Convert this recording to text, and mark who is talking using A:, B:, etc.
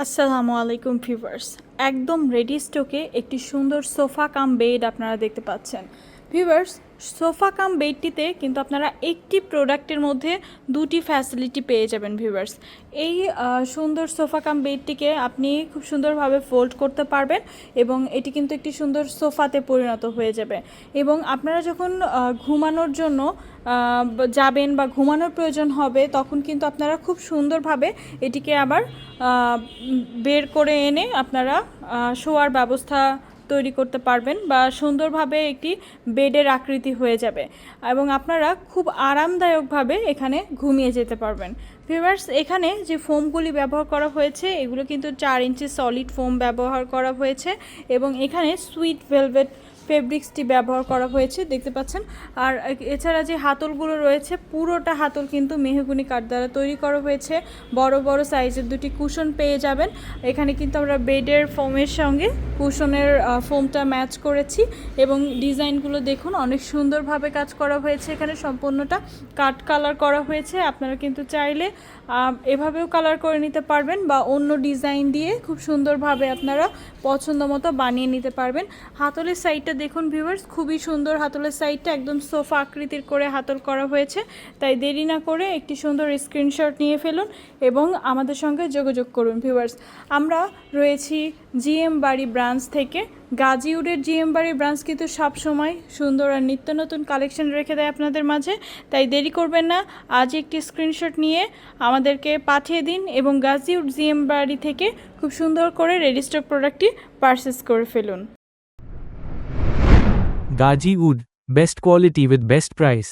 A: আসসালামু আলাইকুম ভিউয়ার্স। একদম রেডি স্টকে একটি সুন্দর সোফা কাম বেড আপনারা দেখতে পাচ্ছেন। ভিউয়ার্স, সোফা কাম বেডটিতে কিন্তু আপনারা একটি প্রোডাক্টের মধ্যে দুটি ফ্যাসিলিটি পেয়ে যাবেন। ভিউয়ার্স, এই সুন্দর সোফা কাম বেডটিকে আপনি খুব সুন্দরভাবে ফোল্ড করতে পারবেন এবং এটি কিন্তু একটি সুন্দর সোফাতে পরিণত হয়ে যাবে। এবং আপনারা যখন ঘুমানোর জন্য যাবেন বা ঘুমানোর প্রয়োজন হবে, তখন কিন্তু আপনারা খুব সুন্দরভাবে এটিকে আবার বের করে এনে আপনারা শোয়ার ব্যবস্থা তৈরি করতে পারবেন বা সুন্দরভাবে একটি বেডের আকৃতি হয়ে যাবে এবং আপনারা খুব আরামদায়কভাবে এখানে ঘুমিয়ে যেতে পারবেন। ভিউয়ার্স, এখানে যে ফোমগুলি ব্যবহার করা হয়েছে এগুলো কিন্তু 4 ইঞ্চি সলিড ফোম ব্যবহার করা হয়েছে এবং এখানে সুইট ভেলভেট ফেব্রিক্সটি ব্যবহার করা হয়েছে, দেখতে পাচ্ছেন। আর এছাড়া যে হাতলগুলো রয়েছে, পুরোটা হাতল কিন্তু মেহগনি কাঠ দ্বারা তৈরি করা হয়েছে। বড় বড় সাইজের দুটি কুশন পেয়ে যাবেন। এখানে কিন্তু আমরা বেডের ফোমের সঙ্গে কুশনের ফোমটা ম্যাচ করেছি এবং ডিজাইনগুলো দেখুন, অনেক সুন্দরভাবে কাজ করা হয়েছে। এখানে সম্পূর্ণটা কাট কালার করা হয়েছে। আপনারা কিন্তু চাইলে এভাবেও কালার করে নিতে পারবেন বা অন্য ডিজাইন দিয়ে খুব সুন্দরভাবে আপনারা পছন্দ মতো বানিয়ে নিতে পারবেন। হাতলের সাইডটা দেখুন ভিউয়ার্স, খুবই সুন্দর। হাতলের সাইডটা একদম সোফা আকৃতির করে হাতল করা হয়েছে। তাই দেরি না করে একটি সুন্দর স্ক্রিনশট নিয়ে ফেলুন এবং আমাদের সঙ্গে যোগাযোগ করুন। ভিউয়ার্স, আমরা রয়েছি জিএম বাড়ি ব্রাঞ্চ থেকে। গাজীউডের জিএম বাড়ি ব্রাঞ্চ কিন্তু সবসময় সুন্দর আর নিত্য নতুন কালেকশন রেখে দেয় আপনাদের মাঝে। তাই দেরি করবেন না, আজ একটি স্ক্রিনশট নিয়ে আমাদেরকে পাঠিয়ে দিন এবং গাজীউড জিএম বাড়ি থেকে খুব সুন্দর করে রেডি স্টক প্রোডাক্টটি পারচেস করে ফেলুন।
B: Gaji Wood, best quality with best price.